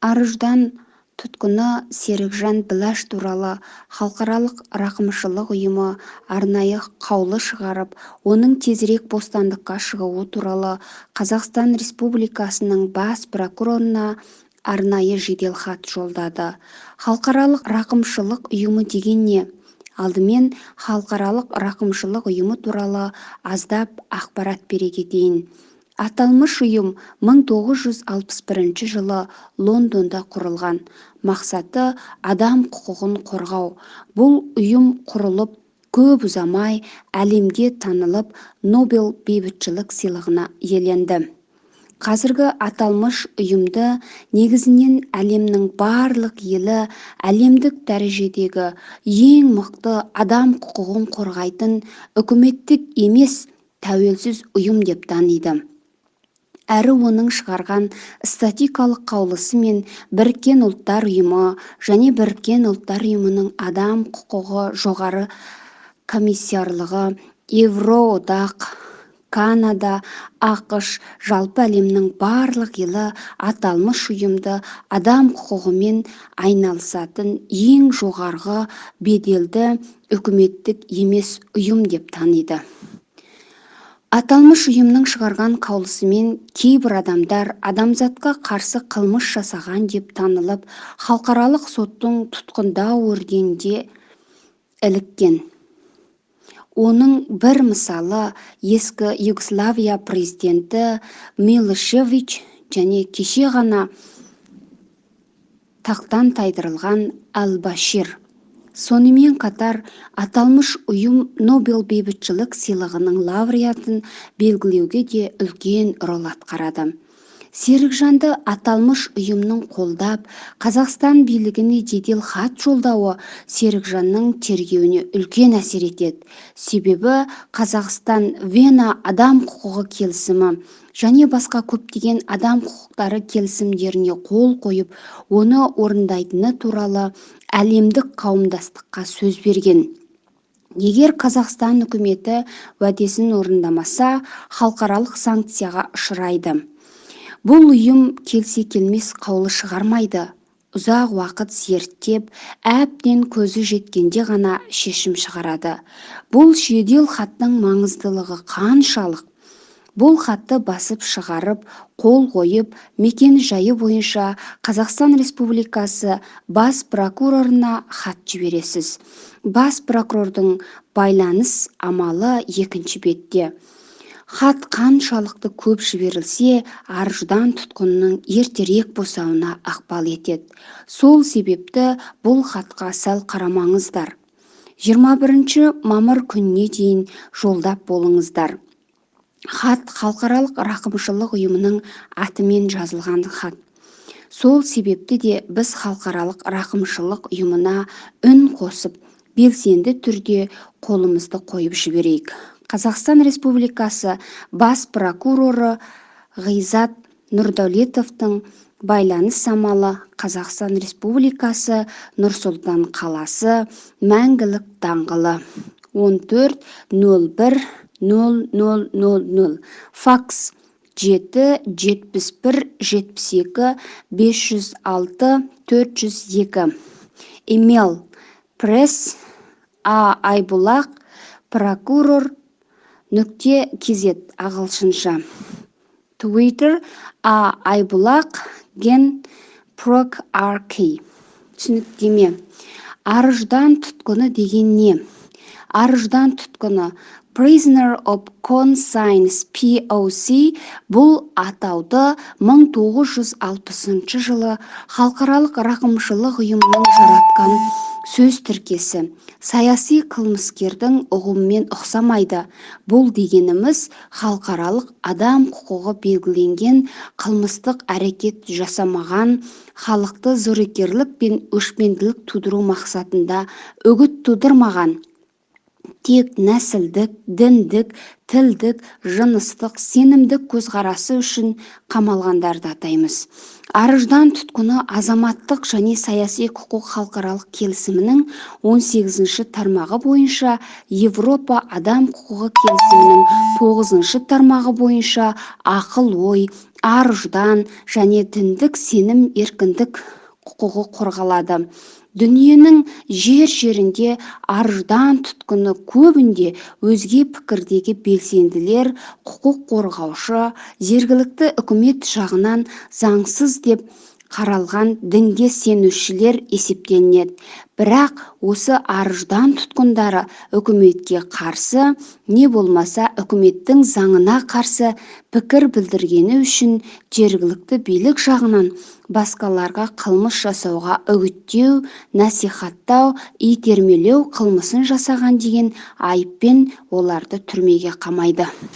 Арыждан тұтқыны Серікжан Біләш туралы халықаралық рақымшылық ұйымы арнайы қаулы шығарып, оның тезірек бостандыққа шығуы туралы Қазақстан Республикасының бас прокурорына арнайы жеделхат жолдады. Халықаралық рақымшылық ұйымы деген не? Алдымен халықаралық рақымшылық ұйымы туралы аздап ақпарат бере кетейін. Аталмыш ұйым 1961 жылы Лондонда құрылған. Мақсаты адам құқығын қорғау. Бұл ұйым құрылып, көп ұзамай әлемге танылып, Нобель бейбітшілік сыйлығына иеленді. Қазіргі аталмыш ұйымды негізінен әлемнің барлық елі әлемдік дәрежедегі ең мықты адам құқығын қорғайтын үкіметтік емес тәуелсіз ұйым деп таниды. Әрі оның шығарған статикалық қаулысы мен Біріккен ұлттар ұйымы және Біріккен ұлттар ұйымының адам құқығы жоғары комиссарлығы, Евроодақ, Канада, ақш, жалпы әлемнің барлық елі аталмыш ұйымды адам құқығымен айналысатын ең жоғарғы беделді үкіметтік емес ұйым деп таниды. Аталмыш ұйымның шығарған қаулысымен кейбір адамдар адамзатқа қарсы қылмыс жасаған деп танылып, халықаралық соттың тұтқындау өргенде іліккен. Оның бір мысалы ескі Югославия президенті Милошевич және кеше ғана тақтан тайдырылған Ал-Башир. Сонымен қатар аталмыш ұйым Нобель бейбітшілік сыйлығының лауреатын белгілеуге де үлкен рөл атқарады. Серікжанды аталмыш ұйымның қолдап, Қазақстан билігіне жедел хат жолдауы Серікжанның тергеуіне үлкен әсер етеді. Себебі Қазақстан Вена адам құқығы келісімі және басқа көптеген адам құқықтары келісімдеріне қол қойып, оны орындайтыны туралы әлемдік қауымдастыққа сөз берген. Егер Қазақстан үкіметі уәдесін орындамаса, халықаралық санкцияға ұшырайды. Бұл ұйым келсе келмес қаулы шығармайды. Ұзақ уақыт зерттеп, әбден көзі жеткенде ғана шешім шығарады. Бұл жедел хаттың маңыздылығы қаншалық? Бұл хатты басып шығарып, қол қойып, мекен жайы бойынша Қазақстан Республикасы бас прокурорына хат жібересіз. Бас прокурордың байланыс амалы екінші бетте. Хат қаншалықты көп жіберілсе, арыждан тұтқынның ертерек босауына ықпал етеді. Сол себепті бұл хатқа сәл қарамаңыздар. 21 мамыр күніне дейін жолдап болыңыздар. Хат халықаралық рақымшылық ұйымының атымен жазылған хат. Сол себепті де біз халықаралық рақымшылық ұйымына үн қосып, белсенді түрде қолымызды қойып жіберейік. Қазақстан Республикасы бас прокуроры Ғизат Нұрдәулетовтың байланыс амалы Қазақстан Республикасы Нұр-Сұлтан қаласы Мәңгілік даңғылы 14-01-0000, факс 7-71-72-506-402, имейл press@aibulaq.prokурор.kz ағылшынша, Twitter @aibulaq_gen_proc_rk. Түсініктеме. Арыждан тұтқыны деген не? Арыждан тұтқыны Prisoner of Conscience POC бұл атауды 1960 жылы халықаралық рақымшылық ұйымының жаратқан сөз тіркесі. Саяси қылмыскердің ұғымымен ұқсамайды. Бұл дегеніміз халықаралық адам құқығы белгіленген қылмыстық әрекет жасамаған, халықты зорекерлік пен өшпенділік тудыру мақсатында үгіт тудырмаған, тек нәсілдік, діндік, тілдік, жыныстық, сенімдік көзқарасы үшін қамалғандарды атаймыз. Арыждан тұтқыны азаматтық және саяси құқық халықаралық келісімінің 18-ші тармағы бойынша, Европа адам құқығы келісімінің 9-шы тармағы бойынша ақыл ой, ар-ұждан және діндік сенім еркіндік құқығы қорғалады. Дүниенің жер-жерінде ар-ұждан тұтқыны көбінде өзге пікірдегі белсенділер, құқық қорғаушы, жергілікті үкімет жағынан заңсыз деп қаралған дінге сенушілер есептелінеді. Бірақ осы ар-ұждан тұтқындары үкіметке қарсы, не болмаса үкіметтің заңына қарсы пікір білдіргені үшін жергілікті билік жағынан басқаларға қылмыс жасауға үгіттеу, насихаттау, итермелеу қылмысын жасаған деген айыппен оларды түрмеге қамайды.